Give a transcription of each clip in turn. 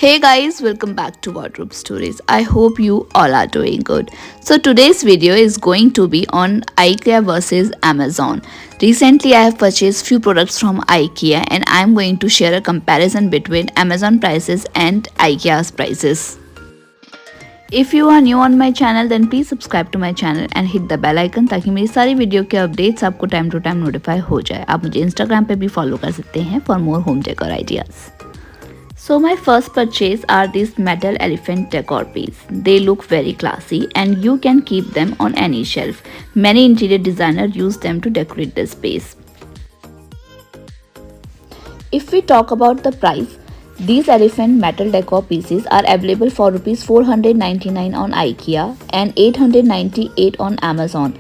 Hey guys, welcome back to Wardrobe Stories. I hope you all are doing good. So today's video is going to be on Ikea versus Amazon. Recently I have purchased few products from Ikea and I am going to share a comparison between Amazon prices and Ikea's prices. If you are new on my channel then please subscribe to my channel and hit the bell icon ताकि मेरी सारी video के updates आपको time to time notify हो जाए। आप मुझे Instagram पे भी फॉलो कर सकते हैं for more home decor ideas. So my first purchase are these metal elephant decor piece. They look very classy and you can keep them on any shelf. Many interior designers use them to decorate the space. If we talk about the price, these elephant metal decor pieces are available for Rs 499 on Ikea and 898 on Amazon.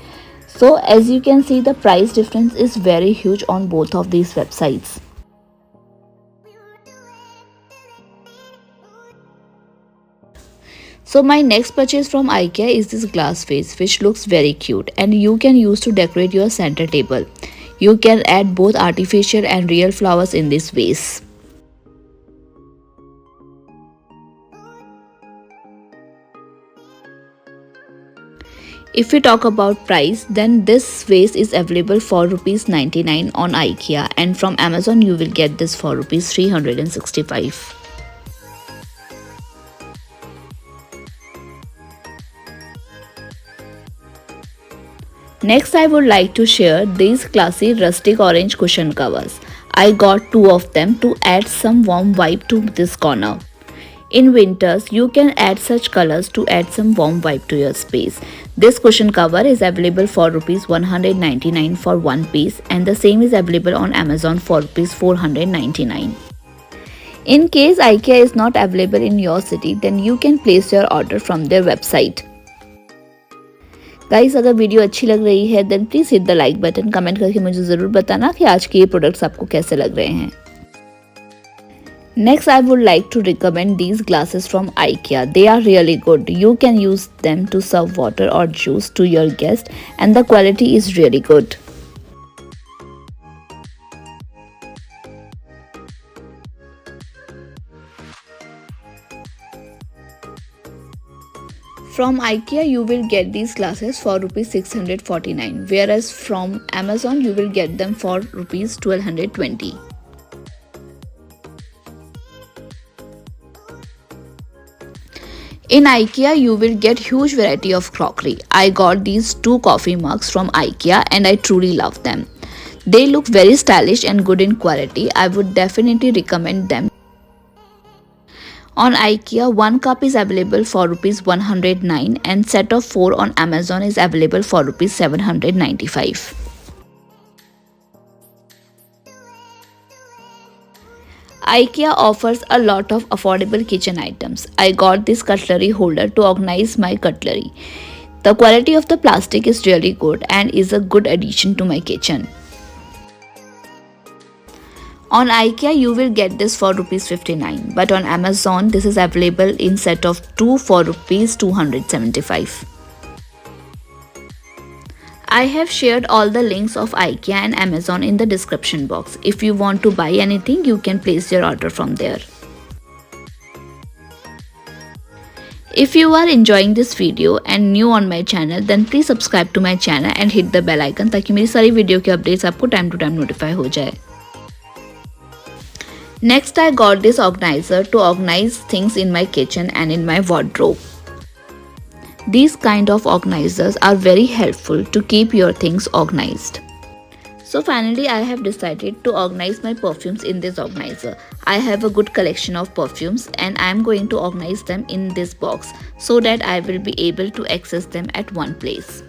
So as you can see, the price difference is very huge on both of these websites. So my next purchase from Ikea is this glass vase which looks very cute and you can use to decorate your center table. You can add both artificial and real flowers in this vase. If we talk about price, then this vase is available for Rs 99 on Ikea and from Amazon you will get this for Rs 365. Next I would like to share these classy rustic orange cushion covers. I got two of them to add some warm vibe to this corner. In winters, you can add such colors to add some warm vibe to your space. This cushion cover is available for Rs 199 for one piece and the same is available on Amazon for Rs 499. In case Ikea is not available in your city, then you can place your order from their website. Guys, अगर video अच्छी लग रही है then please hit the like button. Comment करके मुझे ज़रूर बताना कि आज के ये प्रोडक्ट्स आपको कैसे लग रहे हैं। Next I would like to recommend these glasses from Ikea. They are really good. You can use them to serve water or juice to your guests and the quality is really good. From Ikea you will get these glasses for Rs 649 whereas from Amazon you will get them for Rs 1220. In Ikea you will get huge variety of crockery. I got these two coffee mugs from Ikea and I truly love them. They look very stylish and good in quality. I would definitely recommend them. On Ikea, one cup is available for Rs 109 and set of 4 on Amazon is available for Rs 795. Ikea offers a lot of affordable kitchen items. I got this cutlery holder to organize my cutlery. The quality of the plastic is really good and is a good addition to my kitchen. On Ikea you will get this for Rs 59 but on Amazon this is available in set of 2 for Rs 275. I have shared all the links of Ikea and Amazon in the description box. If you want to buy anything you can place your order from there. If you are enjoying this video and new on my channel then please subscribe to my channel and hit the bell icon ताकि मेरी सारी video के updates आपको time to time notify हो जाए. Next I got this organizer to organize things in my kitchen and in my wardrobe. These kind of organizers are very helpful to keep your things organized. So finally I have decided to organize my perfumes in this organizer. I have a good collection of perfumes and I am going to organize them in this box so that I will be able to access them at one place.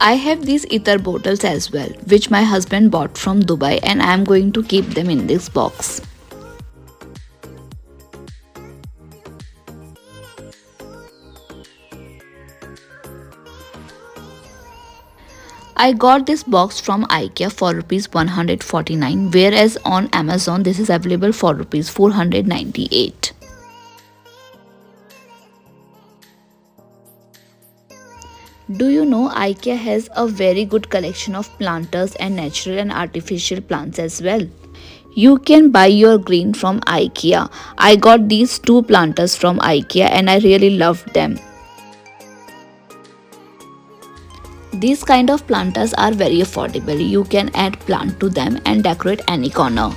I have these ether bottles as well, which my husband bought from Dubai and I am going to keep them in this box. I got this box from Ikea for Rs 149 whereas on Amazon this is available for Rs 498. Do you know IKEA has a very good collection of planters and natural and artificial plants as well. You can buy your green from IKEA. I got these two planters from IKEA and I really loved them. These kind of planters are very affordable. You can add plant to them and decorate any corner.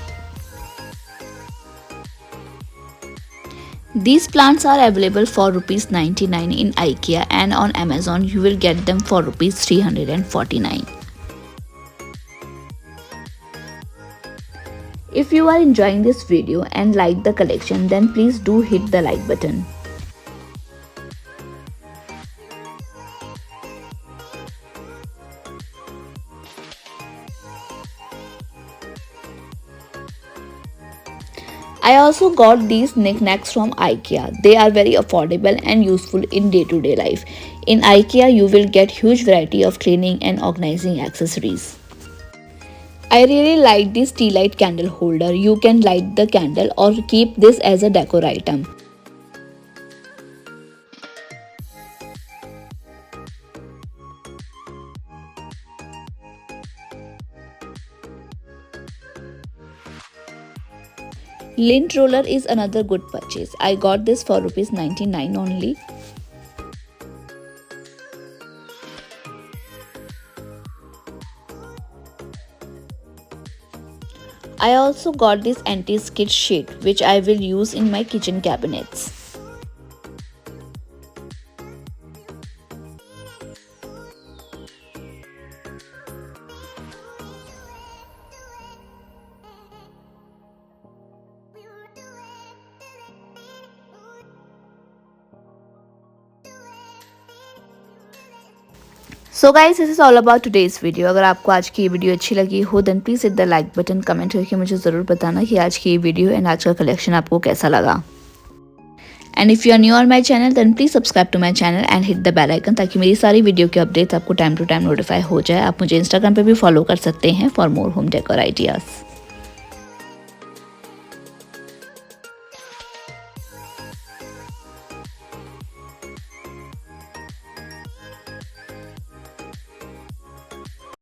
These plants are available for Rs99 in IKEA, and on Amazon you will get them for Rs349. If you are enjoying this video and like the collection, then please do hit the like button. I also got these knickknacks from IKEA. They are very affordable and useful in day-to-day life. In IKEA, you will get huge variety of cleaning and organizing accessories. I really like this tea light candle holder. You can light the candle or keep this as a decor item. Lint roller is another good purchase. I got this for Rs99 only. I also got this anti-skid sheet which I will use in my kitchen cabinets. So guys, this is all about today's video. अगर आपको आज की ये video अच्छी लगी हो then please hit the like button, comment करके मुझे ज़रूर बताना कि आज की ये वीडियो एंड आज का कलेक्शन आपको कैसा लगा. And if you are new on my channel then please subscribe to my channel and hit the bell icon ताकि मेरी सारी वीडियो की अपडेट्स आपको टाइम टू टाइम नोटिफाई हो जाए. आप मुझे इंस्टाग्राम पे भी फॉलो कर सकते हैं for more home decor ideas.